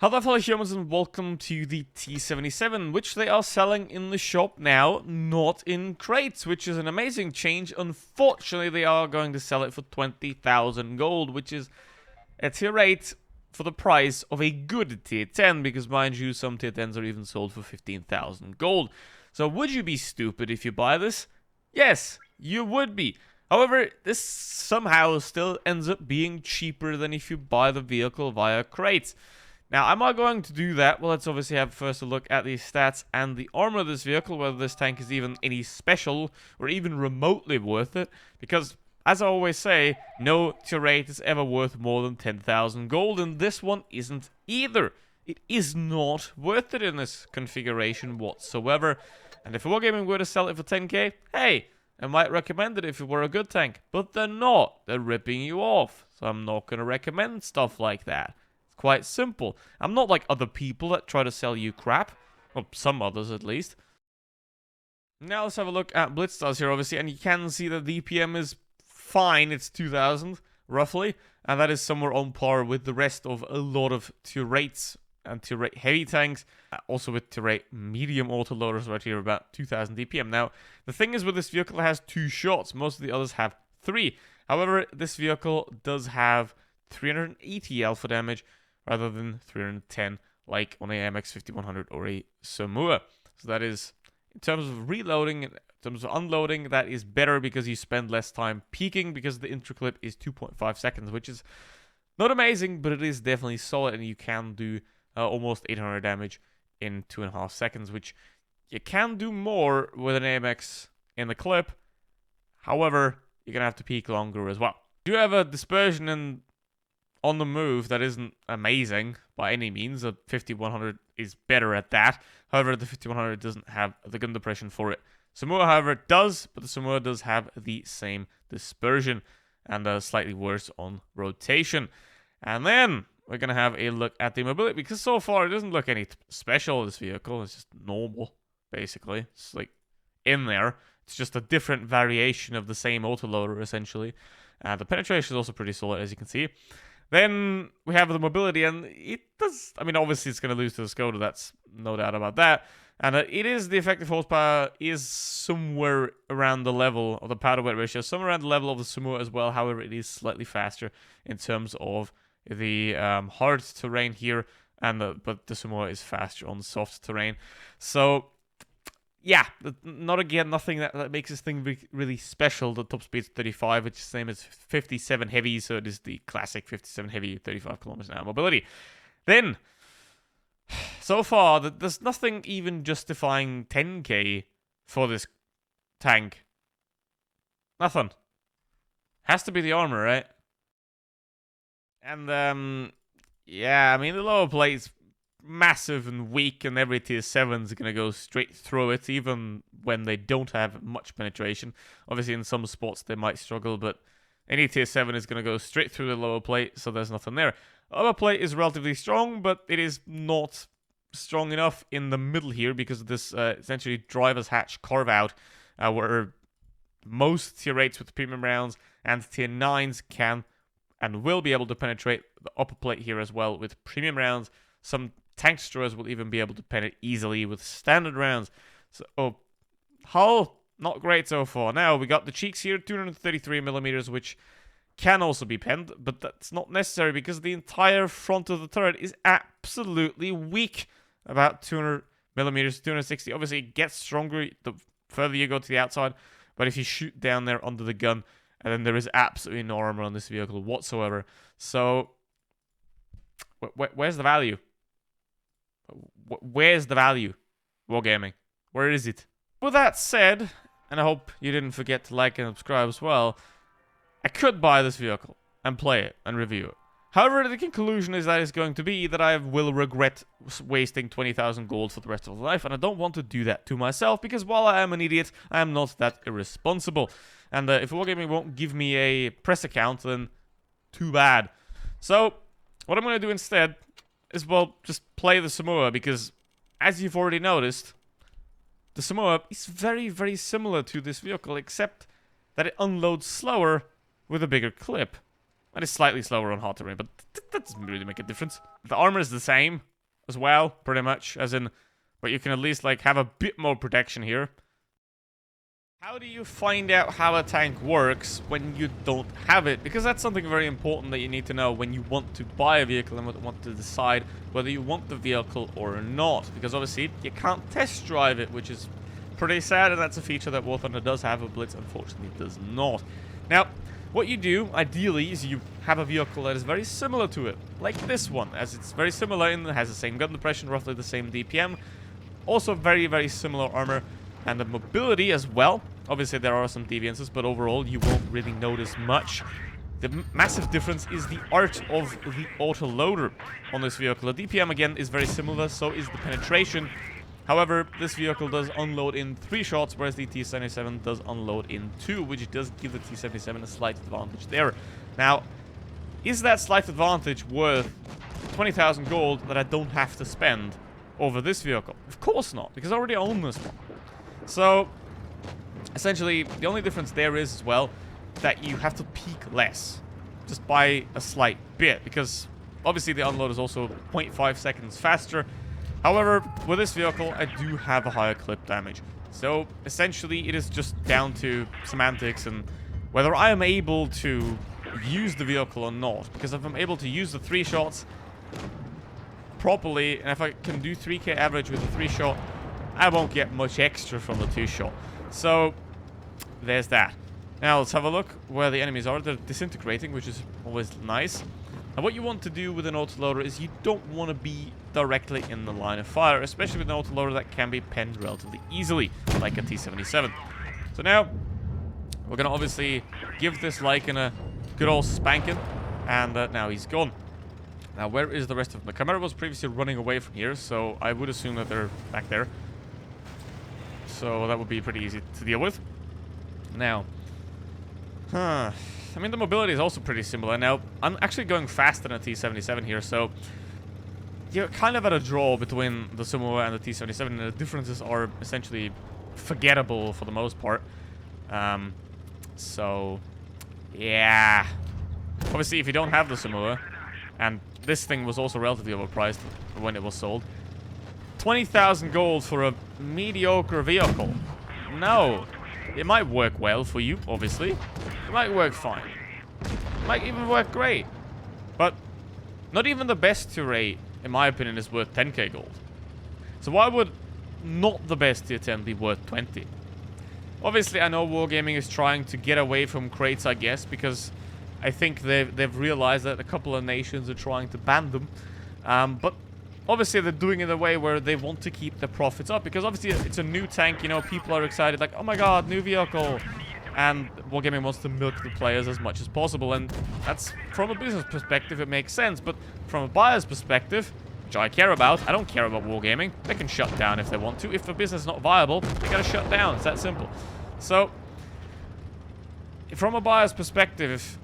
Hello fellow humans and welcome to the T77, which they are selling in the shop now, not in crates, which is an amazing change. Unfortunately, they are going to sell it for 20,000 gold, which is a tier 8 for the price of a good tier 10, because mind you, some tier 10s are even sold for 15,000 gold. So would you be stupid if you buy this? Yes, you would be. However, this somehow still ends up being cheaper than if you buy the vehicle via crates. Now, am I going to do that? Well, let's obviously have first a look at the stats and the armor of this vehicle, whether this tank is even any special or even remotely worth it. Because, as I always say, no tier 8 is ever worth more than 10,000 gold, and this one isn't either. It is not worth it in this configuration whatsoever. And if WoTB were to sell it for 10k, hey, I might recommend it if it were a good tank. But they're not. They're ripping you off. So I'm not going to recommend stuff like that. Quite simple. I'm not like other people that try to sell you crap. Well, some others at least. Now let's have a look at Blitz stars here, obviously, and you can see that the DPM is fine. It's 2,000, roughly, and that is somewhere on par with the rest of a lot of tier 8s and tier 8 heavy tanks. Also with tier 8 medium autoloaders right here, about 2,000 DPM. Now, the thing is with this vehicle, it has 2 shots. Most of the others have 3. However, this vehicle does have 380 alpha damage, rather than 310 like on a MX-5100 or a Samoa. So that is, in terms of reloading, in terms of unloading, that is better because you spend less time peaking, because the intro clip is 2.5 seconds, which is not amazing, but it is definitely solid, and you can do almost 800 damage in 2.5 seconds, which you can do more with an AMX in the clip. However, you're going to have to peak longer as well. You have a dispersion and on the move that isn't amazing by any means. The 5100 is better at that. However, the 5100 doesn't have the gun depression for it. Samoa, however, does, but the Samoa does have the same dispersion and slightly worse on rotation. And then we're going to have a look at the mobility, because so far it doesn't look any special, this vehicle. It's just normal, basically. It's like in there. It's just a different variation of the same autoloader, essentially. The penetration is also pretty solid, as you can see. Then we have the mobility, and it does, I mean, obviously it's going to lose to the Skoda, that's no doubt about that. And it is, the effective horsepower is somewhere around the level of the power-to-weight ratio, somewhere around the level of the Samoa as well. However, it is slightly faster in terms of the hard terrain here, and but the Samoa is faster on soft terrain. So yeah, nothing that makes this thing really special. The top speed's 35, which is the same as 57 heavy, so it is the classic 57 heavy, 35 kilometers an hour mobility. Then, so far, there's nothing even justifying 10k for this tank. Nothing. Has to be the armor, right? And, yeah, I mean, the lower plate's massive and weak, and every tier 7's gonna go straight through it, even when they don't have much penetration. Obviously, in some spots they might struggle, but any tier 7 is gonna go straight through the lower plate, so there's nothing there. The upper plate is relatively strong, but it is not strong enough in the middle here because of this essentially driver's hatch carve out, where most tier 8s with premium rounds and tier 9s can and will be able to penetrate the upper plate here as well with premium rounds. Some tank destroyers will even be able to pen it easily with standard rounds. So, hull, not great so far. Now, we got the cheeks here, 233mm, which can also be penned, but that's not necessary because the entire front of the turret is absolutely weak. About 200mm, 260. Obviously, it gets stronger the further you go to the outside, but if you shoot down there under the gun, and then there is absolutely no armor on this vehicle whatsoever. So, where's the value? Where's the value? Wargaming. Where is it? With that said, and I hope you didn't forget to like and subscribe as well, I could buy this vehicle and play it and review it. However, the conclusion is that it's going to be that I will regret wasting 20,000 gold for the rest of life, and I don't want to do that to myself, because while I am an idiot, I am not that irresponsible. And if Wargaming won't give me a press account, then too bad. So, what I'm going to do instead is, well, just play the Samoa, because as you've already noticed, the Samoa is very, very similar to this vehicle, except that it unloads slower with a bigger clip. And it's slightly slower on hard terrain, but that doesn't really make a difference. The armor is the same. as well, pretty much, as in, but you can at least, like, have a bit more protection here. How do you find out how a tank works when you don't have it? Because that's something very important that you need to know when you want to buy a vehicle and want to decide whether you want the vehicle or not. Because obviously, you can't test drive it, which is pretty sad, and that's a feature that War Thunder does have, but Blitz unfortunately does not. Now, what you do, ideally, is you have a vehicle that is very similar to it, like this one, as it's very similar and it has the same gun depression, roughly the same DPM, also very, very similar armor, and the mobility as well. Obviously, there are some deviances, but overall, you won't really notice much. The massive difference is the art of the autoloader on this vehicle. The DPM, again, is very similar, so is the penetration. However, this vehicle does unload in 3 shots, whereas the T77 does unload in 2, which does give the T77 a slight advantage there. Now, is that slight advantage worth 20,000 gold that I don't have to spend over this vehicle? Of course not, because I already own this one. So, essentially, the only difference there is, as well, that you have to peak less, just by a slight bit, because obviously the unload is also 0.5 seconds faster. However, with this vehicle, I do have a higher clip damage. So, essentially, it is just down to semantics and whether I am able to use the vehicle or not. Because if I'm able to use the 3 shots properly, and if I can do 3k average with the 3 shot, I won't get much extra from the 2 shot. So, there's that. Now, let's have a look where the enemies are. They're disintegrating, which is always nice. And what you want to do with an autoloader is you don't want to be directly in the line of fire, especially with an autoloader that can be penned relatively easily, like a T77. So now, we're going to obviously give this Lycan a good old spanking, and now he's gone. Now, where is the rest of them? The Chimera was previously running away from here, so I would assume that they're back there. So that would be pretty easy to deal with. Now, I mean, the mobility is also pretty similar. Now, I'm actually going faster than a T77 here, so you're kind of at a draw between the Sumo and the T77, and the differences are essentially forgettable for the most part. So, yeah. Obviously, if you don't have the Sumo, and this thing was also relatively overpriced when it was sold, 20,000 gold for a mediocre vehicle. No. It might work well for you, obviously. It might work fine. It might even work great. But not even the best tier 8, in my opinion, is worth 10k gold. So why would not the best tier 10 be worth 20? Obviously, I know Wargaming is trying to get away from crates, I guess, because I think they've realized that a couple of nations are trying to ban them. But obviously, they're doing it in a way where they want to keep the profits up, because obviously it's a new tank, you know, people are excited, like, oh my god, new vehicle. And Wargaming wants to milk the players as much as possible, and that's, from a business perspective, it makes sense, but from a buyer's perspective, which I care about, I don't care about Wargaming. They can shut down if they want to. If the business is not viable, they gotta shut down. It's that simple. So, from a buyer's perspective,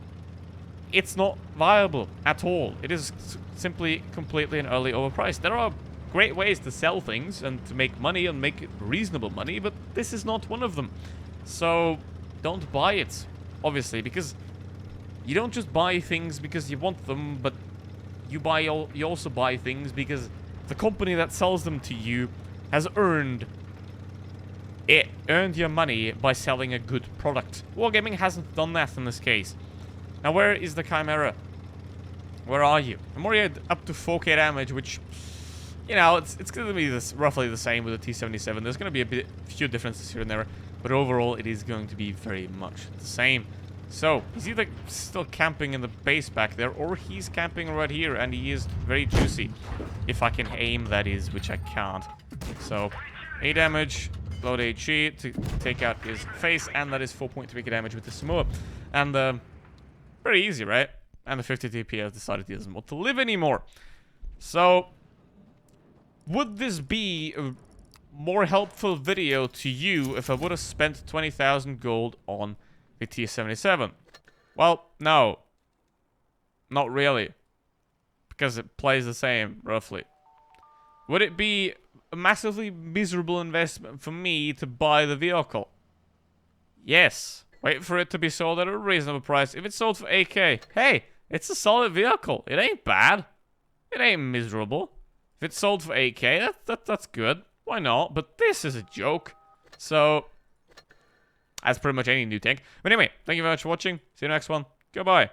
it's not viable at all. It is simply completely and utterly overpriced. There are great ways to sell things and to make money and make reasonable money, but this is not one of them. So, don't buy it, obviously, because you don't just buy things because you want them, but you also buy things because the company that sells them to you has earned your money by selling a good product. Wargaming hasn't done that in this case. Now, where is the Chimera? Where are you? I'm already up to 4k damage, which, you know, it's going to be roughly the same with the T77. There's going to be a few differences here and there, but overall, it is going to be very much the same. So, he's either still camping in the base back there, or he's camping right here, and he is very juicy. If I can aim, that is, which I can't. So, 8 damage, load HE to take out his face, and that is 4.3k damage with the Samoa. And, pretty easy, right? And the 50 TP has decided he doesn't want to live anymore. So, would this be a more helpful video to you if I would have spent 20,000 gold on the T77? Well, no. Not really. Because it plays the same, roughly. Would it be a massively miserable investment for me to buy the vehicle? Yes. Wait for it to be sold at a reasonable price. If it's sold for 8k, hey, it's a solid vehicle. It ain't bad. It ain't miserable. If it's sold for 8k, that's good. Why not? But this is a joke. So, as pretty much any new tank. But anyway, thank you very much for watching. See you next one. Goodbye.